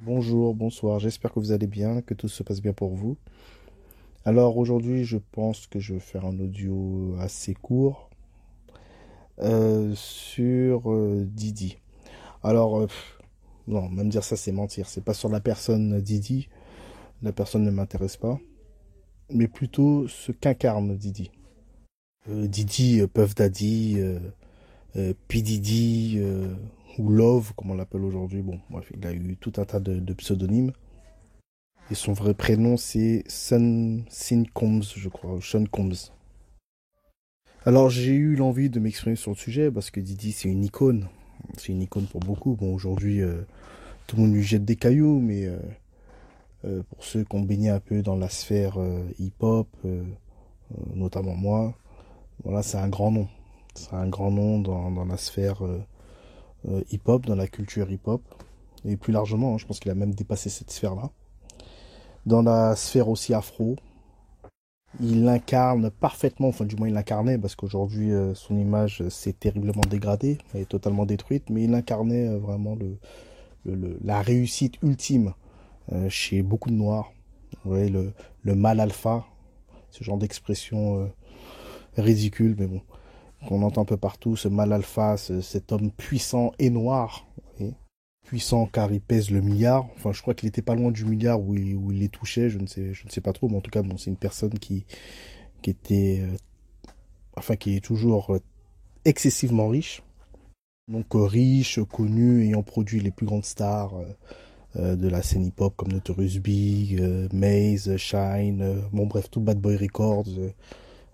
Bonjour, bonsoir, j'espère que vous allez bien, que tout se passe bien pour vous. Alors aujourd'hui, je pense que je vais faire un audio assez court sur Didi. Alors, non, même dire ça, c'est mentir. C'est pas sur la personne Didi, la personne ne m'intéresse pas, mais plutôt ce qu'incarne Didi. Didi, Puff Daddy, P. Diddy, ou Love, comme on l'appelle aujourd'hui. Bon, bref, il a eu tout un tas de pseudonymes. Et son vrai prénom, c'est Sin Combs, je crois, ou Sean Combs. Alors, j'ai eu l'envie de m'exprimer sur le sujet parce que Didi, c'est une icône. C'est une icône pour beaucoup. Bon, aujourd'hui, tout le monde lui jette des cailloux, mais pour ceux qui ont baigné un peu dans la sphère hip-hop, notamment moi, voilà, c'est un grand nom. C'est un grand nom dans la sphère hip-hop, dans la culture hip-hop. Et plus largement, hein, je pense qu'il a même dépassé cette sphère-là. Dans la sphère aussi afro, il incarne parfaitement, enfin du moins il l'incarnait, parce qu'aujourd'hui son image s'est terriblement dégradée, elle est totalement détruite, mais il incarnait vraiment la réussite ultime chez beaucoup de Noirs. Vous voyez, le mal alpha, ce genre d'expression ridicule, mais bon, qu'on entend un peu partout, ce mal alpha, cet homme puissant et noir, vous voyez, puissant car il pèse le milliard. Enfin, je crois qu'il était pas loin du milliard où il les touchait, je ne sais pas trop, mais en tout cas, bon, c'est une personne qui était, enfin, qui est toujours excessivement riche. Donc, riche, connu, ayant produit les plus grandes stars de la scène hip-hop comme Notorious Big, Maze, Shine, bon, bref, tout Bad Boy Records,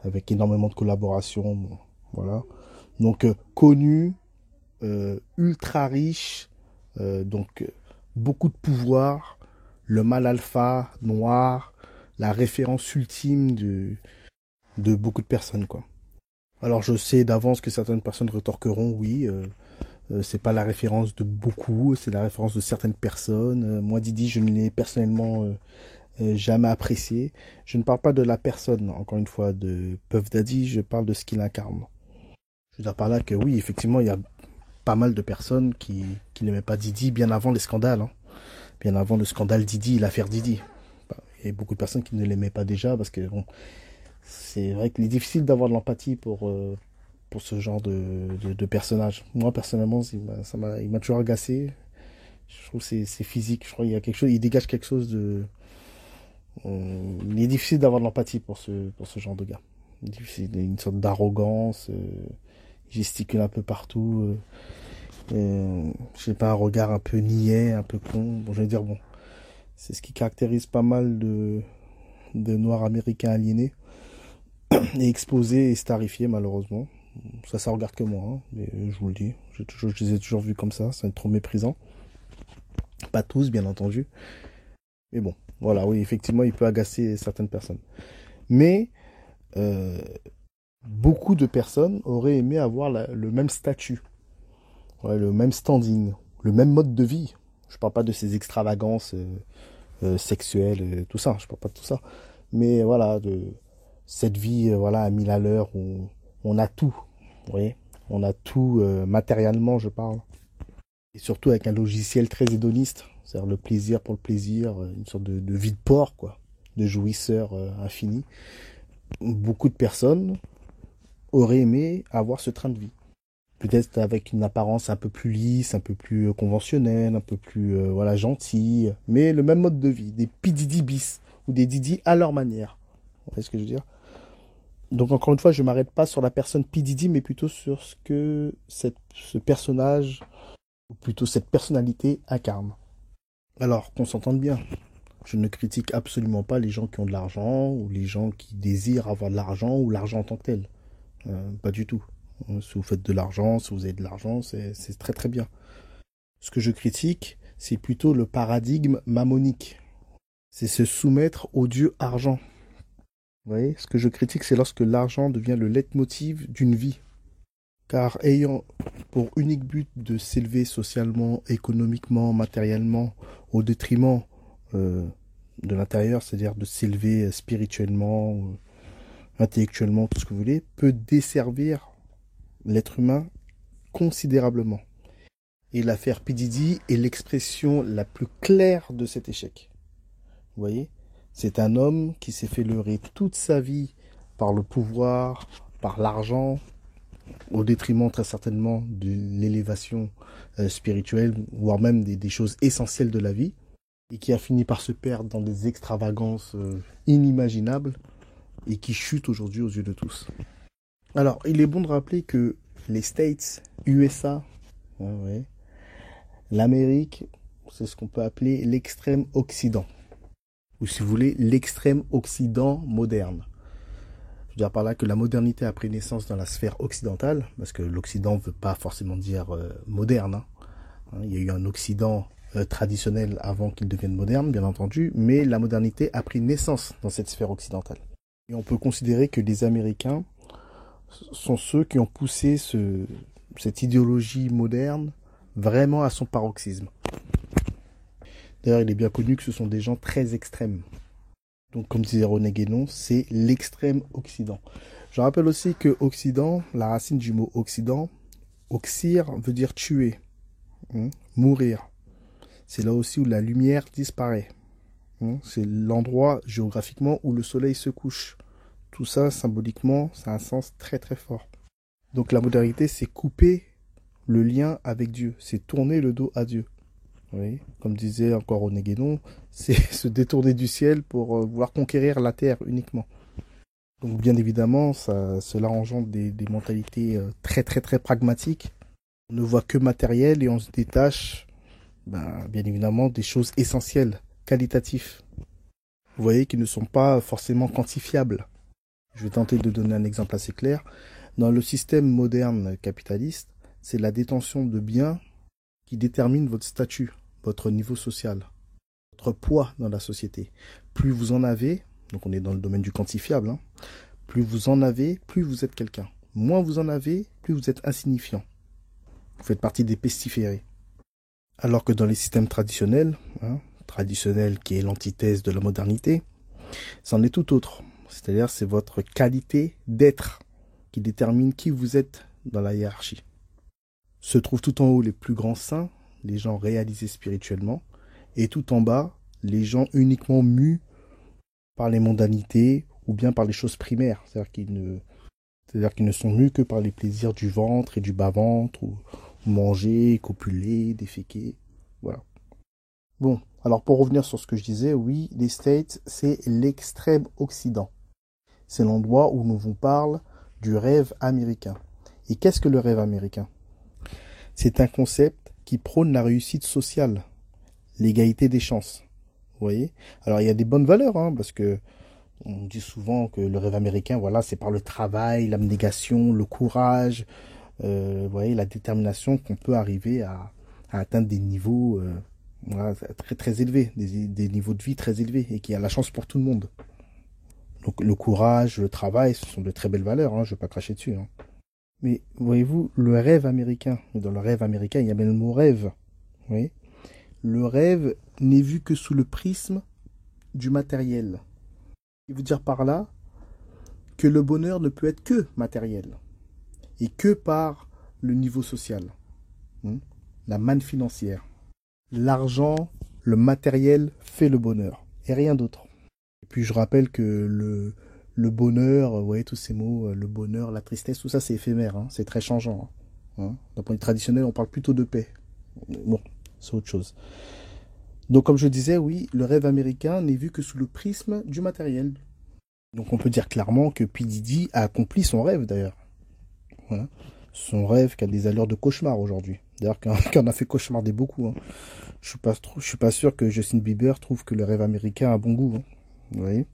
avec énormément de collaborations, bon, voilà. Donc, connu, ultra riche, donc beaucoup de pouvoir, le mal alpha, noir, la référence ultime de beaucoup de personnes, quoi. Alors je sais d'avance que certaines personnes rétorqueront oui, c'est pas la référence de beaucoup, c'est la référence de certaines personnes. Moi Didi, je ne l'ai personnellement jamais apprécié. Je ne parle pas de la personne, encore une fois, de Puff Daddy, je parle de ce qu'il incarne. Je veux dire par là que oui, effectivement, il y a pas mal de personnes qui n'aimaient pas Didi bien avant les scandales, hein. Bien avant le scandale Didi, l'affaire Didi. Bah, il y a beaucoup de personnes qui ne l'aimaient pas déjà parce que bon, c'est vrai qu'il est difficile d'avoir de l'empathie pour ce genre de personnage. Moi, personnellement, il m'a toujours agacé. Je trouve que c'est physique. Je crois qu'il y a quelque chose, il dégage quelque chose de. Il est difficile d'avoir de l'empathie pour ce genre de gars. Difficile, il a une sorte d'arrogance. Il gesticule un peu partout. Je sais pas, un regard un peu niais, un peu con. Bon, je vais dire, bon, c'est ce qui caractérise pas mal de Noirs américains aliénés et exposés et starifiés, malheureusement. Ça regarde que moi, hein, mais je vous le dis. Je les ai toujours vus comme ça, c'est trop méprisant. Pas tous, bien entendu. Mais bon, voilà, oui, effectivement, il peut agacer certaines personnes. Mais euh, beaucoup de personnes auraient aimé avoir le même statut, ouais, le même standing, le même mode de vie. Je parle pas de ces extravagances sexuelles, tout ça. Je parle pas de tout ça. Mais voilà, de cette vie, voilà, à 1000 à l'heure où on a tout. Vous voyez, on a tout matériellement, je parle. Et surtout avec un logiciel très hédoniste, c'est-à-dire le plaisir pour le plaisir, une sorte de vie de porc, quoi, de jouisseur infini. Beaucoup de personnes auraient aimé avoir ce train de vie. Peut-être avec une apparence un peu plus lisse, un peu plus conventionnelle, un peu plus voilà, gentille, mais le même mode de vie, des P. bis, ou des Didi à leur manière. Vous voyez ce que je veux dire? Donc encore une fois, je ne m'arrête pas sur la personne P. mais plutôt sur ce que ce personnage, ou plutôt cette personnalité incarne. Alors, qu'on s'entende bien, je ne critique absolument pas les gens qui ont de l'argent ou les gens qui désirent avoir de l'argent ou l'argent en tant que tel. Pas du tout. Si vous faites de l'argent, si vous avez de l'argent, c'est très très bien. Ce que je critique, c'est plutôt le paradigme mammonique. C'est se soumettre au dieu argent. Vous voyez, ce que je critique, c'est lorsque l'argent devient le leitmotiv d'une vie. Car ayant pour unique but de s'élever socialement, économiquement, matériellement, au détriment euh, de l'intérieur, c'est-à-dire de s'élever spirituellement, intellectuellement, tout ce que vous voulez, peut desservir l'être humain considérablement. Et l'affaire P. Diddy est l'expression la plus claire de cet échec. Vous voyez? C'est un homme qui s'est fait leurrer toute sa vie par le pouvoir, par l'argent, au détriment très certainement de l'élévation spirituelle, voire même des choses essentielles de la vie, et qui a fini par se perdre dans des extravagances inimaginables, et qui chute aujourd'hui aux yeux de tous. Alors, il est bon de rappeler que les States, USA, ouais, l'Amérique, c'est ce qu'on peut appeler l'extrême Occident. Ou si vous voulez, l'extrême Occident moderne. Je veux dire par là que la modernité a pris naissance dans la sphère occidentale, parce que l'Occident ne veut pas forcément dire moderne. Hein. Il y a eu un Occident traditionnel avant qu'il devienne moderne, bien entendu, mais la modernité a pris naissance dans cette sphère occidentale. Et on peut considérer que les Américains sont ceux qui ont poussé cette idéologie moderne vraiment à son paroxysme. D'ailleurs, il est bien connu que ce sont des gens très extrêmes. Donc, comme disait René Guénon, c'est l'extrême Occident. Je rappelle aussi que Occident, la racine du mot Occident, oxyre veut dire tuer, mourir. C'est là aussi où la lumière disparaît. C'est l'endroit géographiquement où le soleil se couche. Tout ça, symboliquement, ça a un sens très très fort. Donc la modernité, c'est couper le lien avec Dieu, c'est tourner le dos à Dieu. Oui, comme disait encore René Guénon, c'est se détourner du ciel pour vouloir conquérir la terre uniquement. Donc bien évidemment, cela engendre des mentalités très très très pragmatiques. On ne voit que matériel et on se détache, bien évidemment, des choses essentielles, qualitatives. Vous voyez, qui ne sont pas forcément quantifiables. Je vais tenter de donner un exemple assez clair. Dans le système moderne capitaliste, c'est la détention de biens qui détermine votre statut, votre niveau social, votre poids dans la société. Plus vous en avez, donc on est dans le domaine du quantifiable, plus vous en avez, plus vous êtes quelqu'un. Moins vous en avez, plus vous êtes insignifiant. Vous faites partie des pestiférés. Alors que dans les systèmes traditionnels, traditionnel qui est l'antithèse de la modernité, c'en est tout autre. C'est-à-dire c'est votre qualité d'être qui détermine qui vous êtes dans la hiérarchie. Se trouvent tout en haut les plus grands saints, les gens réalisés spirituellement, et tout en bas, les gens uniquement mus par les mondanités ou bien par les choses primaires, c'est-à-dire qu'ils ne sont mus que par les plaisirs du ventre et du bas-ventre, ou manger, copuler, déféquer, voilà. Bon, alors pour revenir sur ce que je disais, oui, les States, c'est l'extrême Occident. C'est l'endroit où nous vous parle du rêve américain. Et qu'est-ce que le rêve américain ? C'est un concept qui prône la réussite sociale, l'égalité des chances. Vous voyez ? Alors il y a des bonnes valeurs, parce que on dit souvent que le rêve américain, voilà, c'est par le travail, l'abnégation, le courage, vous voyez, la détermination qu'on peut arriver à atteindre des niveaux voilà, très très élevés, des niveaux de vie très élevés, et qu'il y a la chance pour tout le monde. Donc le courage, le travail, ce sont de très belles valeurs, je ne vais pas cracher dessus. Mais voyez-vous, le rêve américain, et dans le rêve américain, il y a bien le mot rêve. Vous voyez ? Le rêve n'est vu que sous le prisme du matériel. Il veut dire par là que le bonheur ne peut être que matériel, et que par le niveau social, la manne financière. L'argent, le matériel fait le bonheur, et rien d'autre. Et puis je rappelle que le bonheur, vous voyez tous ces mots, le bonheur, la tristesse, tout ça c'est éphémère, c'est très changeant. D'un point de vue traditionnel, on parle plutôt de paix. Bon, c'est autre chose. Donc comme je disais, oui, le rêve américain n'est vu que sous le prisme du matériel. Donc on peut dire clairement que P. Diddy a accompli son rêve d'ailleurs. Voilà. Son rêve qui a des allures de cauchemar aujourd'hui. D'ailleurs, qui en a fait cauchemarder beaucoup. Je suis pas sûr que Justin Bieber trouve que le rêve américain a bon goût. Vous voyez ?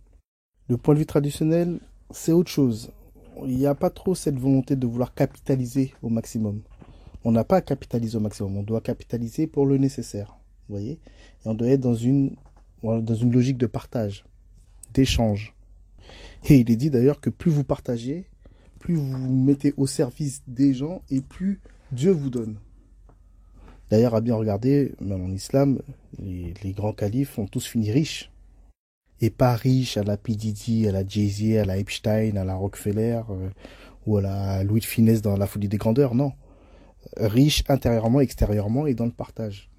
Le point de vue traditionnel, c'est autre chose. Il n'y a pas trop cette volonté de vouloir capitaliser au maximum. On n'a pas à capitaliser au maximum. On doit capitaliser pour le nécessaire. Vous voyez ? Et on doit être dans une logique de partage, d'échange. Et il est dit d'ailleurs que plus vous partagez, plus vous vous mettez au service des gens et plus Dieu vous donne. D'ailleurs, à bien regarder, même en islam, les grands califes ont tous fini riches. Et pas riches à la P. Diddy, à la Jay-Z, à la Epstein, à la Rockefeller, ou à la Louis de Funès dans La Folie des Grandeurs, non. riche intérieurement, extérieurement et dans le partage.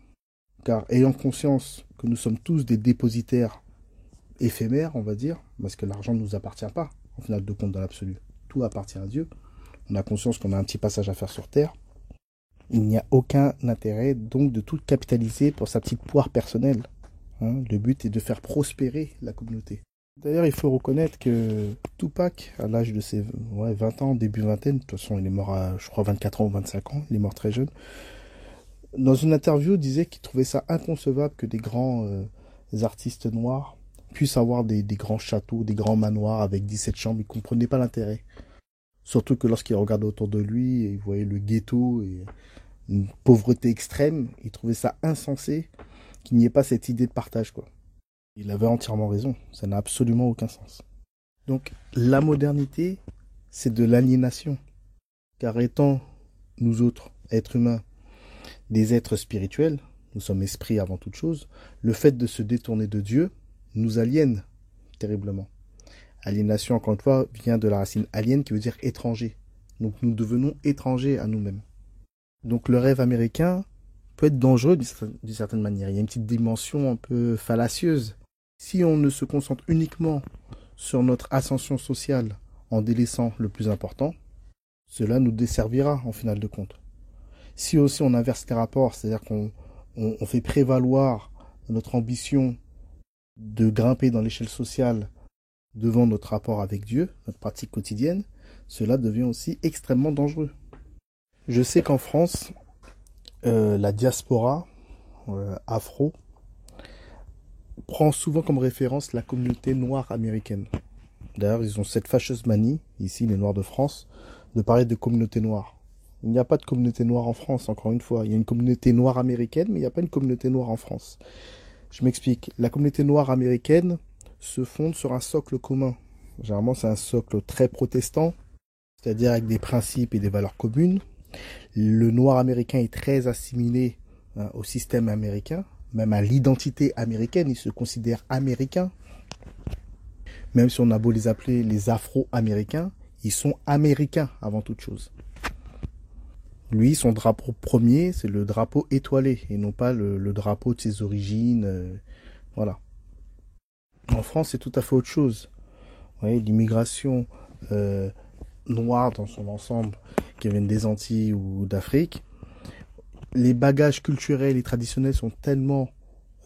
Car ayant conscience que nous sommes tous des dépositaires éphémères, on va dire, parce que l'argent ne nous appartient pas, en final de compte dans l'absolu. Tout appartient à Dieu. On a conscience qu'on a un petit passage à faire sur Terre. Il n'y a aucun intérêt donc de tout capitaliser pour sa petite poire personnelle. Le but est de faire prospérer la communauté. D'ailleurs, il faut reconnaître que Tupac, à l'âge de ses 20 ans, début vingtaine, de toute façon il est mort à, je crois, 24 ans ou 25 ans, il est mort très jeune, dans une interview, disait qu'il trouvait ça inconcevable que des grands artistes noirs puissent avoir des grands châteaux, des grands manoirs avec 17 chambres. Il ne comprenait pas l'intérêt. Surtout que lorsqu'il regardait autour de lui, il voyait le ghetto et une pauvreté extrême. Il trouvait ça insensé qu'il n'y ait pas cette idée de partage, quoi. Il avait entièrement raison. Ça n'a absolument aucun sens. Donc, la modernité, c'est de l'aliénation. Car étant, nous autres, êtres humains, des êtres spirituels, nous sommes esprits avant toute chose, le fait de se détourner de Dieu nous aliène terriblement. Aliénation, encore une fois, vient de la racine alien qui veut dire étranger. Donc nous devenons étrangers à nous-mêmes. Donc le rêve américain peut être dangereux d'une certaine manière. Il y a une petite dimension un peu fallacieuse. Si on ne se concentre uniquement sur notre ascension sociale en délaissant le plus important, cela nous desservira en final de compte. Si aussi on inverse les rapports, c'est-à-dire qu'on fait prévaloir notre ambition de grimper dans l'échelle sociale devant notre rapport avec Dieu, notre pratique quotidienne, cela devient aussi extrêmement dangereux. Je sais qu'en France, la diaspora afro prend souvent comme référence la communauté noire américaine. D'ailleurs, ils ont cette fâcheuse manie, ici les Noirs de France, de parler de communauté noire. Il n'y a pas de communauté noire en France, encore une fois. Il y a une communauté noire américaine, mais il n'y a pas une communauté noire en France. Je m'explique. La communauté noire américaine se fonde sur un socle commun. Généralement, c'est un socle très protestant, c'est-à-dire avec des principes et des valeurs communes. Le noir américain est très assimilé au système américain, même à l'identité américaine. Il se considère américain. Même si on a beau les appeler les afro-américains, ils sont américains avant toute chose. Lui, son drapeau premier, c'est le drapeau étoilé, et non pas le drapeau de ses origines. Voilà. En France, c'est tout à fait autre chose. Vous voyez, l'immigration noire dans son ensemble, qui viennent des Antilles ou d'Afrique, les bagages culturels et traditionnels sont tellement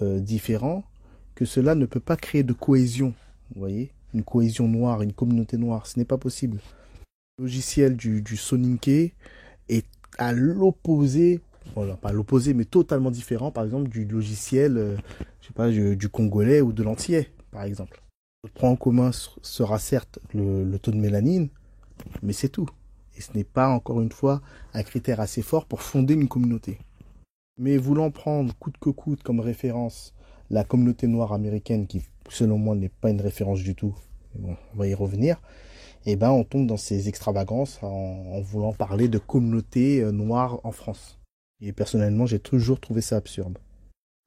différents que cela ne peut pas créer de cohésion. Vous voyez, une cohésion noire, une communauté noire, ce n'est pas possible. Le logiciel du Soninké est à l'opposé, voilà, pas à l'opposé, mais totalement différent, par exemple, du logiciel, je sais pas, du Congolais ou de l'Antillais, par exemple. Le point en commun sera certes le taux de mélanine, mais c'est tout. Et ce n'est pas, encore une fois, un critère assez fort pour fonder une communauté. Mais voulant prendre coûte que coûte comme référence la communauté noire américaine, qui selon moi n'est pas une référence du tout, bon, on va y revenir, et ben on tombe dans ces extravagances en voulant parler de communauté noire en France. Et personnellement, j'ai toujours trouvé ça absurde.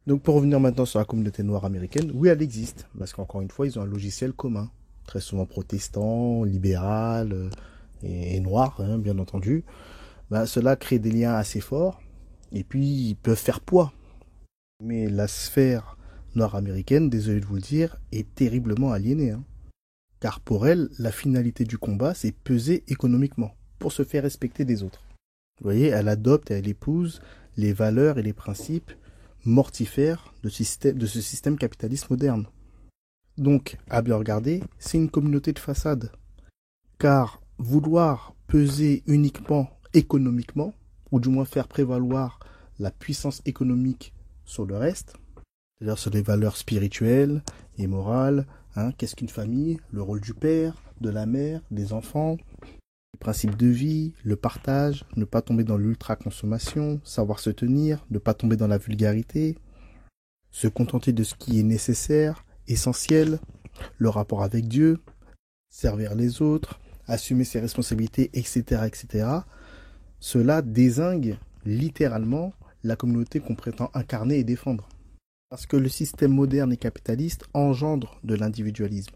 Donc pour revenir maintenant sur la communauté noire américaine, oui, elle existe, parce qu'encore une fois, ils ont un logiciel commun, très souvent protestant, libéral et noir, hein, bien entendu. Ben, cela crée des liens assez forts, et puis ils peuvent faire poids. Mais la sphère nord-américaine, désolé de vous le dire, est terriblement aliénée. Hein. Car pour elle, la finalité du combat, c'est peser économiquement, pour se faire respecter des autres. Vous voyez, elle adopte et elle épouse les valeurs et les principes mortifères de ce système capitaliste moderne. Donc, à bien regarder, c'est une communauté de façade. Car vouloir peser uniquement économiquement, ou du moins faire prévaloir la puissance économique sur le reste, c'est-à-dire sur les valeurs spirituelles et morales, hein, qu'est-ce qu'une famille, le rôle du père, de la mère, des enfants, les principes de vie, le partage, ne pas tomber dans l'ultra-consommation, savoir se tenir, ne pas tomber dans la vulgarité, se contenter de ce qui est nécessaire, essentiel, le rapport avec Dieu, servir les autres, assumer ses responsabilités, etc., etc. Cela dézingue littéralement la communauté qu'on prétend incarner et défendre. Parce que le système moderne et capitaliste engendre de l'individualisme.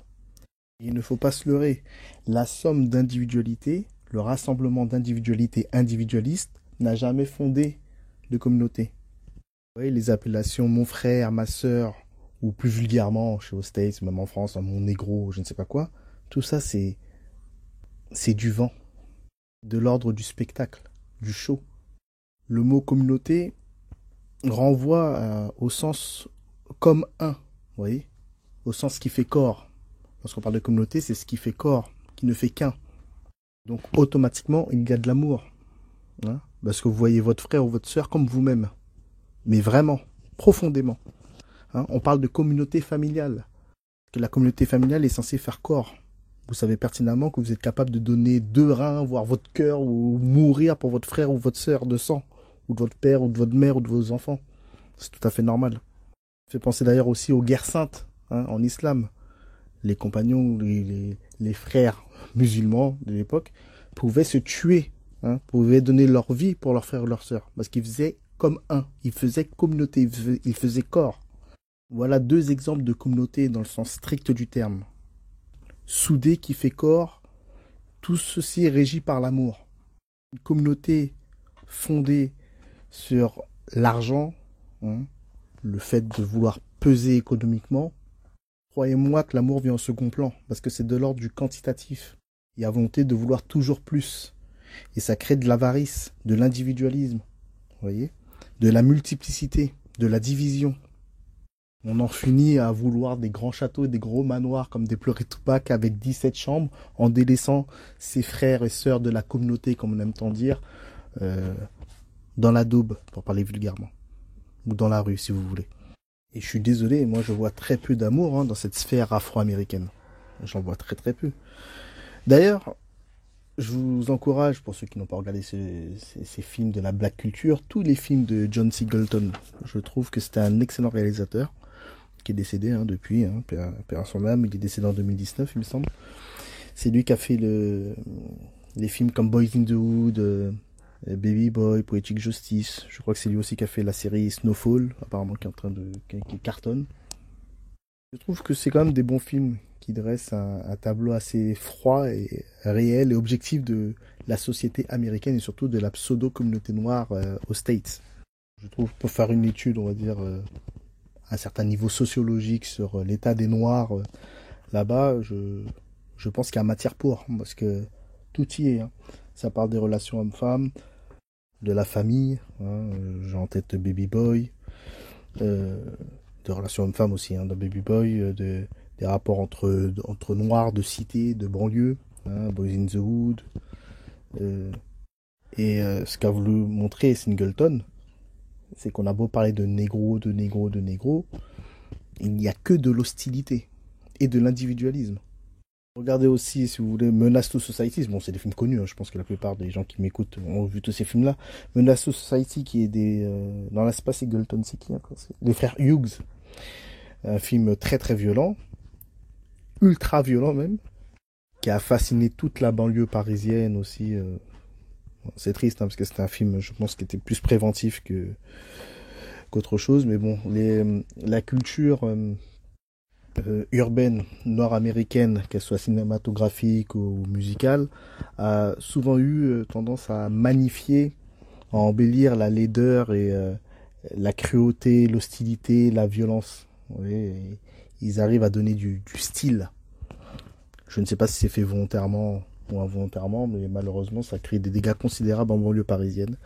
Il ne faut pas se leurrer. La somme d'individualité, le rassemblement d'individualités individualistes, n'a jamais fondé de communauté. Vous voyez, les appellations mon frère, ma sœur, ou plus vulgairement, chez aux States, même en France, mon négro, je ne sais pas quoi, tout ça, c'est du vent, de l'ordre du spectacle, du show. Le mot communauté renvoie au sens comme un, vous voyez, au sens qui fait corps. Lorsqu'on parle de communauté, c'est ce qui fait corps, qui ne fait qu'un. Donc automatiquement, il y a de l'amour. Hein, parce que vous voyez votre frère ou votre sœur comme vous-même. Mais vraiment, profondément. Hein, on parle de communauté familiale. Que la communauté familiale est censée faire corps. Vous savez pertinemment que vous êtes capable de donner 2 reins, voire votre cœur, ou mourir pour votre frère ou votre sœur de sang, ou de votre père, ou de votre mère, ou de vos enfants. C'est tout à fait normal. Ça fait penser d'ailleurs aussi aux guerres saintes, hein, en islam. Les compagnons, les frères musulmans de l'époque pouvaient se tuer, hein, pouvaient donner leur vie pour leurs frères et leurs sœurs, parce qu'ils faisaient comme un, ils faisaient communauté, ils faisaient corps. Voilà 2 exemples de communauté dans le sens strict du terme. Soudé qui fait corps, tout ceci est régi par l'amour. Une communauté fondée sur l'argent, hein, le fait de vouloir peser économiquement, croyez-moi que l'amour vient en second plan, parce que c'est de l'ordre du quantitatif. Il y a volonté de vouloir toujours plus. Et ça crée de l'avarice, de l'individualisme, vous voyez, de la multiplicité, de la division. On en finit à vouloir des grands châteaux et des gros manoirs comme des Pleurer Tupac avec 17 chambres, en délaissant ses frères et sœurs de la communauté, comme on aime tant dire, dans la daube, pour parler vulgairement. Ou dans la rue, si vous voulez. Et je suis désolé, moi je vois très peu d'amour, hein, dans cette sphère afro-américaine. J'en vois très très peu. D'ailleurs, je vous encourage, pour ceux qui n'ont pas regardé ces films de la black culture, tous les films de John Singleton. Je trouve que c'était un excellent réalisateur, qui est décédé depuis, hein, père à son âme. Il est décédé en 2019, il me semble. C'est lui qui a fait les films comme Boys in the Hood, Baby Boy, Poetic Justice. Je crois que c'est lui aussi qui a fait la série Snowfall, apparemment qui cartonne. Je trouve que c'est quand même des bons films qui dressent un tableau assez froid et réel et objectif de la société américaine et surtout de la pseudo-communauté noire aux States. Je trouve pour faire une étude, on va dire, à un certain niveau sociologique sur l'état des Noirs là-bas, je pense qu'il y a matière pour, parce que tout y est. Hein. Ça parle des relations hommes-femmes, de la famille, hein, j'ai en tête Baby Boy, de relations hommes-femmes aussi, hein, dans Baby Boy, des rapports entre noirs de cité, de banlieue, hein, Boys in the Hood. Ce qu'a voulu montrer Singleton, c'est qu'on a beau parler de négro, il n'y a que de l'hostilité et de l'individualisme. Regardez aussi, si vous voulez, Menace to Society. Bon, c'est des films connus, hein, je pense que la plupart des gens qui m'écoutent ont vu tous ces films-là. Menace to Society, qui est dans l'espace Singleton, c'est qui, hein, les frères Hughes. Un film très très violent, ultra violent même, qui a fasciné toute la banlieue parisienne aussi. C'est triste, hein, parce que c'était un film, je pense, qui était plus préventif qu'autre chose. Mais bon, la culture urbaine nord-américaine, qu'elle soit cinématographique ou musicale, a souvent eu tendance à magnifier, à embellir la laideur et la cruauté, l'hostilité, la violence. Oui, ils arrivent à donner du style. Je ne sais pas si c'est fait volontairement ou involontairement, mais malheureusement ça crée des dégâts considérables en banlieue parisienne,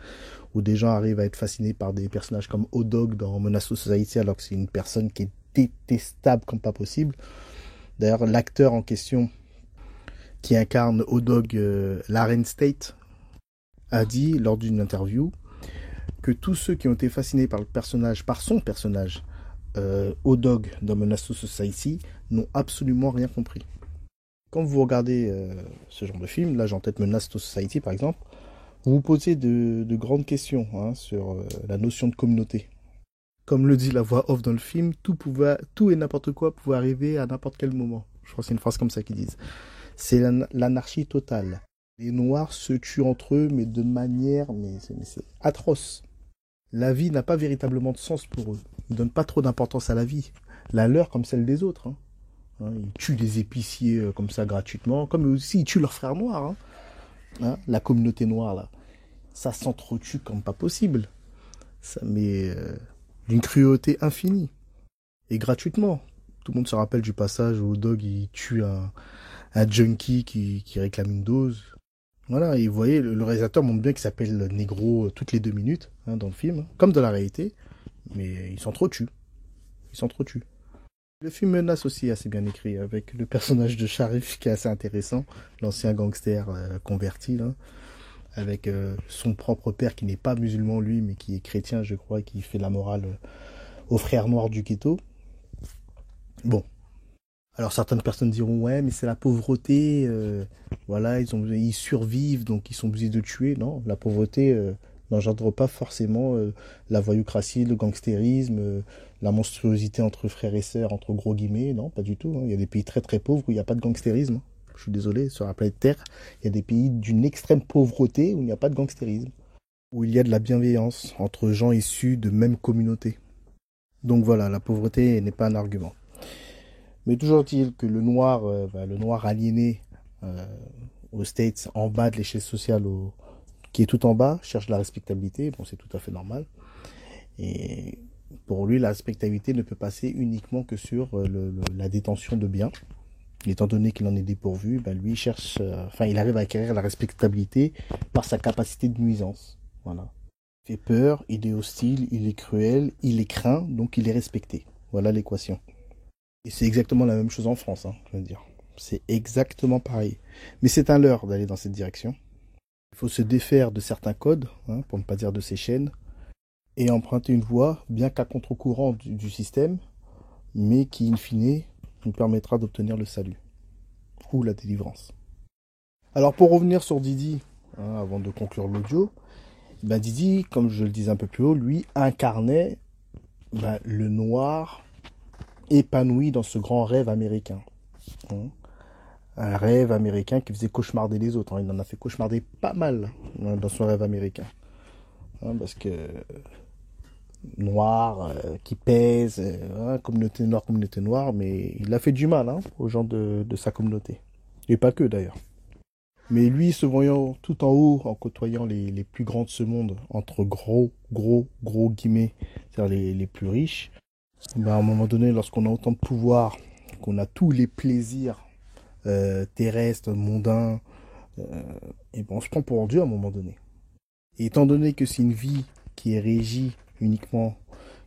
où des gens arrivent à être fascinés par des personnages comme O-Dog dans Menace to Society, alors que c'est une personne qui est détestable comme pas possible. D'ailleurs, l'acteur en question qui incarne O-Dog, Laren State, a dit lors d'une interview que tous ceux qui ont été fascinés par son personnage, O-Dog dans Menace to Society, n'ont absolument rien compris. Quand vous regardez ce genre de film, là j'ai en tête Menace to Society par exemple, vous vous posez de grandes questions, hein, sur la notion de communauté. Comme le dit la voix off dans le film, tout et n'importe quoi pouvait arriver à n'importe quel moment. Je crois que c'est une phrase comme ça qu'ils disent. C'est l'anarchie totale. Les Noirs se tuent entre eux, mais de manière mais c'est atroce. La vie n'a pas véritablement de sens pour eux. Ils ne donnent pas trop d'importance à la vie. La leur comme celle des autres. Hein. Ils tuent des épiciers comme ça gratuitement, comme aussi ils tuent leurs frères noirs. Hein, la communauté noire là. Ça s'entretue comme pas possible. Ça met d'une cruauté infinie. Et gratuitement. Tout le monde se rappelle du passage où Dog il tue un junkie qui réclame une dose. Voilà, et vous voyez, le réalisateur montre bien qu'il s'appelle Negro toutes les 2 minutes hein, dans le film, hein, comme dans la réalité, mais il s'entretue. Il s'entretue. Le film Menace aussi est assez bien écrit, avec le personnage de Sharif qui est assez intéressant, l'ancien gangster converti, là, avec son propre père qui n'est pas musulman lui, mais qui est chrétien, je crois, et qui fait la morale aux frères noirs du ghetto. Bon. Alors certaines personnes diront ouais mais c'est la pauvreté, voilà ils survivent donc ils sont obligés de tuer. Non, la pauvreté n'engendre pas forcément la voyoucratie, le gangstérisme, la monstruosité entre frères et sœurs, entre gros guillemets. Non, pas du tout. Hein. Il y a des pays très très pauvres où il n'y a pas de gangstérisme. Hein. Je suis désolé, sur la planète Terre, il y a des pays d'une extrême pauvreté où il n'y a pas de gangstérisme, où il y a de la bienveillance entre gens issus de même communauté. Donc voilà, la pauvreté n'est pas un argument. Mais toujours est-il que le noir aliéné euh, aux States, en bas de l'échelle sociale, qui est tout en bas, cherche la respectabilité. Bon, c'est tout à fait normal. Et pour lui, la respectabilité ne peut passer uniquement que sur la détention de biens. Étant donné qu'il en est dépourvu, lui cherche, il arrive à acquérir la respectabilité par sa capacité de nuisance. Voilà. Il fait peur, il est hostile, il est cruel, il est craint, donc il est respecté. Voilà l'équation. Et c'est exactement la même chose en France, hein, je veux dire. C'est exactement pareil. Mais c'est un leurre d'aller dans cette direction. Il faut se défaire de certains codes, hein, pour ne pas dire de ces chaînes, et emprunter une voie, bien qu'à contre-courant du système, mais qui, in fine, nous permettra d'obtenir le salut, ou la délivrance. Alors pour revenir sur Didi, hein, avant de conclure l'audio, Didi, comme je le disais un peu plus haut, lui incarnait le noir épanoui dans ce grand rêve américain. Hein. Un rêve américain qui faisait cauchemarder les autres. Hein. Il en a fait cauchemarder pas mal hein, dans son rêve américain. Hein, parce que noir, qui pèse, communauté noire, mais il a fait du mal hein, aux gens de sa communauté. Et pas que d'ailleurs. Mais lui, se voyant tout en haut, en côtoyant les plus grands de ce monde, entre gros guillemets, c'est-à-dire les plus riches, à un moment donné, lorsqu'on a autant de pouvoir, qu'on a tous les plaisirs terrestres, mondains, et on se prend pour Dieu à un moment donné. Et étant donné que c'est une vie qui est régie uniquement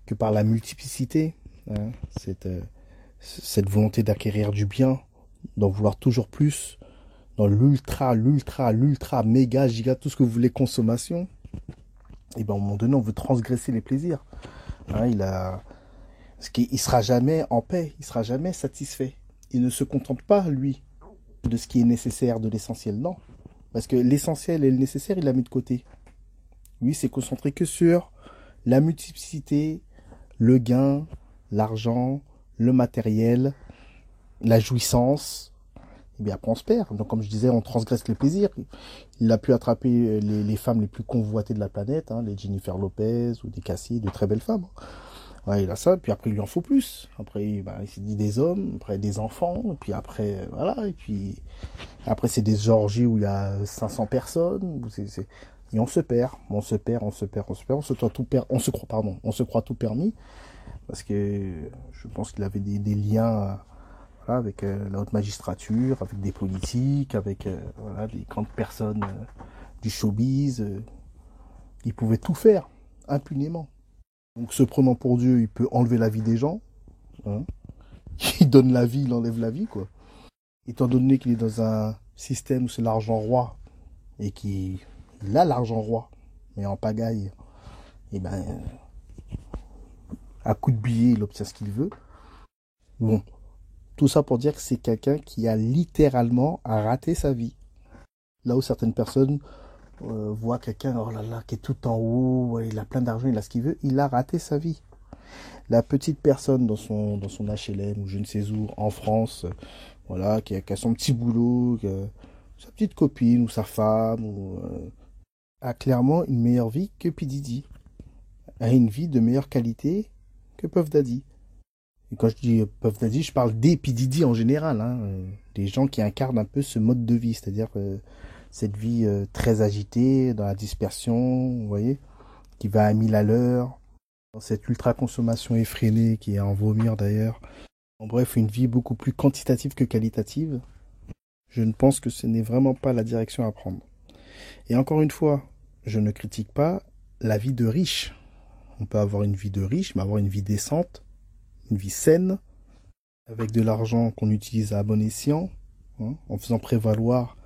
que par la multiplicité, hein, cette volonté d'acquérir du bien, d'en vouloir toujours plus, dans l'ultra, méga, giga, tout ce que vous voulez consommation, et à un moment donné, on veut transgresser les plaisirs. Hein, parce qu'il sera jamais en paix, il sera jamais satisfait. Il ne se contente pas, lui, de ce qui est nécessaire, de l'essentiel, non. Parce que l'essentiel et le nécessaire, il l'a mis de côté. Lui, s'est concentré que sur la multiplicité, le gain, l'argent, le matériel, la jouissance. Et bien après, on se perd. Donc, comme je disais, on transgresse les plaisirs. Il a pu attraper les femmes les plus convoitées de la planète, hein, les Jennifer Lopez ou des Cassie, de très belles femmes. Ouais, il a ça, puis après il lui en faut plus. Après, il s'est dit des hommes, après des enfants, et puis après, voilà, et puis après c'est des orgies où il y a 500 personnes, et on se perd, on se croit tout permis, parce que je pense qu'il avait des liens voilà, avec la haute magistrature, avec des politiques, avec voilà, des grandes personnes du showbiz. Il pouvait tout faire, impunément. Donc se prenant pour Dieu, il peut enlever la vie des gens. Hein. Il donne la vie, il enlève la vie, quoi. Étant donné qu'il est dans un système où c'est l'argent roi, et qu'il a l'argent roi, mais en pagaille, et à coup de billet, il obtient ce qu'il veut. Bon, tout ça pour dire que c'est quelqu'un qui a littéralement raté sa vie. Là où certaines personnes voient quelqu'un, oh là là, qui est tout en haut, il a plein d'argent, il a ce qu'il veut, il a raté sa vie. La petite personne dans son HLM ou je ne sais où, en France, voilà, qui a son petit boulot, sa petite copine ou sa femme, a clairement une meilleure vie que P. Diddy. A une vie de meilleure qualité que Puff Daddy. Et quand je dis Puff Daddy, je parle des P. Diddy en général, hein, des gens qui incarnent un peu ce mode de vie, c'est-à-dire cette vie très agitée, dans la dispersion, vous voyez, qui va à 1000 à l'heure, dans cette ultra-consommation effrénée qui est à en vomir d'ailleurs. En bref, une vie beaucoup plus quantitative que qualitative. Je ne pense que ce n'est vraiment pas la direction à prendre. Et encore une fois, je ne critique pas la vie de riche. On peut avoir une vie de riche, mais avoir une vie décente, une vie saine, avec de l'argent qu'on utilise à bon escient, hein, en faisant prévaloir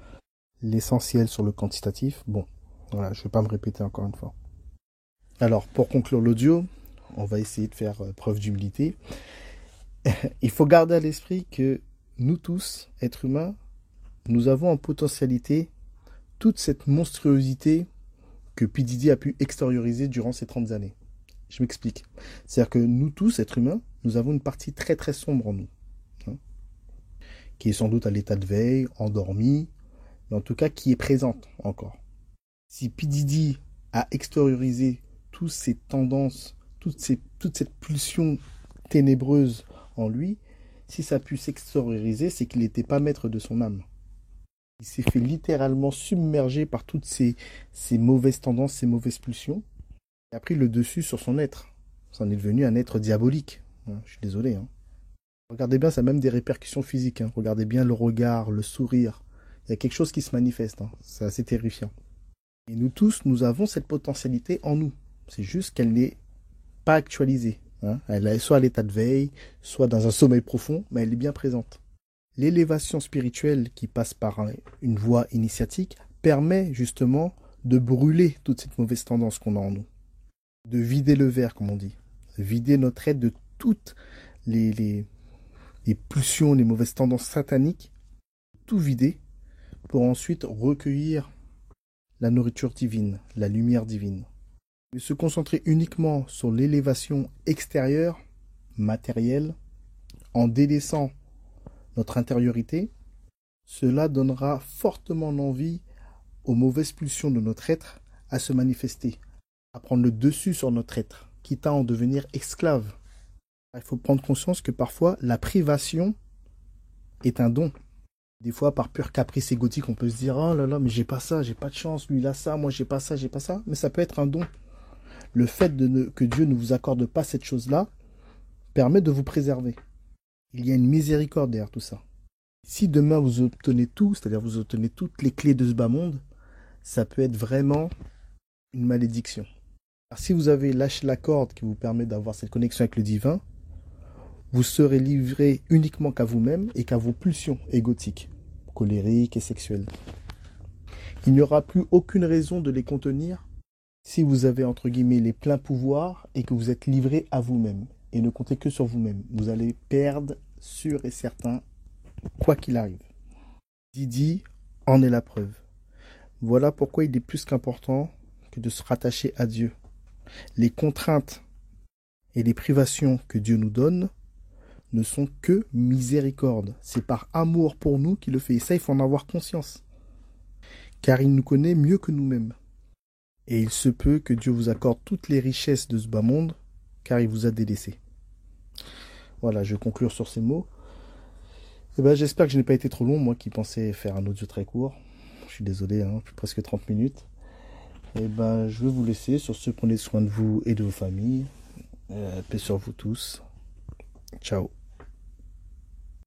l'essentiel sur le quantitatif. Bon, voilà, je ne vais pas me répéter encore une fois. Alors, pour conclure l'audio, on va essayer de faire preuve d'humilité. Il faut garder à l'esprit que nous tous, êtres humains, nous avons en potentialité toute cette monstruosité que P. Diddy a pu extérioriser durant ces 30 années. Je m'explique. C'est-à-dire que nous tous, êtres humains, nous avons une partie très très sombre en nous, hein, qui est sans doute à l'état de veille, endormie, mais en tout cas qui est présente encore. Si P. Diddy a extériorisé toutes ces tendances, toute cette pulsion ténébreuse en lui, si ça a pu s'extérioriser, c'est qu'il n'était pas maître de son âme. Il s'est fait littéralement submerger par toutes ces mauvaises tendances, ces mauvaises pulsions, et a pris le dessus sur son être. Ça en est devenu un être diabolique. Je suis désolé. Regardez bien, ça a même des répercussions physiques. Regardez bien le regard, le sourire. Il y a quelque chose qui se manifeste. C'est assez terrifiant. Et nous tous, nous avons cette potentialité en nous. C'est juste qu'elle n'est pas actualisée. Elle est soit à l'état de veille, soit dans un sommeil profond, mais elle est bien présente. L'élévation spirituelle qui passe par une voie initiatique permet justement de brûler toute cette mauvaise tendance qu'on a en nous. De vider le verre, comme on dit. Vider notre être de toutes les pulsions, les mauvaises tendances sataniques. Tout vider pour ensuite recueillir la nourriture divine, la lumière divine. Mais se concentrer uniquement sur l'élévation extérieure, matérielle, en délaissant notre intériorité, cela donnera fortement l'envie aux mauvaises pulsions de notre être à se manifester, à prendre le dessus sur notre être, quitte à en devenir esclave. Il faut prendre conscience que parfois la privation est un don. Des fois, par pur caprice égotique, on peut se dire « Oh là là, mais j'ai pas ça, j'ai pas de chance, lui il a ça, moi j'ai pas ça, j'ai pas ça. » Mais ça peut être un don. Le fait que Dieu ne vous accorde pas cette chose-là permet de vous préserver. Il y a une miséricorde derrière tout ça. Si demain vous obtenez tout, c'est-à-dire vous obtenez toutes les clés de ce bas monde, ça peut être vraiment une malédiction. Alors, si vous avez lâché la corde qui vous permet d'avoir cette connexion avec le divin, vous serez livré uniquement qu'à vous-même et qu'à vos pulsions égotiques, colériques et sexuelles. Il n'y aura plus aucune raison de les contenir si vous avez entre guillemets les pleins pouvoirs et que vous êtes livré à vous-même et ne comptez que sur vous-même. Vous allez perdre sûr et certain, quoi qu'il arrive. Diddy en est la preuve. Voilà pourquoi il est plus qu'important que de se rattacher à Dieu. Les contraintes et les privations que Dieu nous donne ne sont que miséricorde. C'est par amour pour nous qu'il le fait. Et ça, il faut en avoir conscience. Car il nous connaît mieux que nous-mêmes. Et il se peut que Dieu vous accorde toutes les richesses de ce bas monde, car il vous a délaissé. Voilà, je vais conclure sur ces mots. J'espère que je n'ai pas été trop long, moi qui pensais faire un audio très court. Je suis désolé, presque 30 minutes. Je vais vous laisser. Sur ce, prenez soin de vous et de vos familles. Paix sur vous tous. Ciao.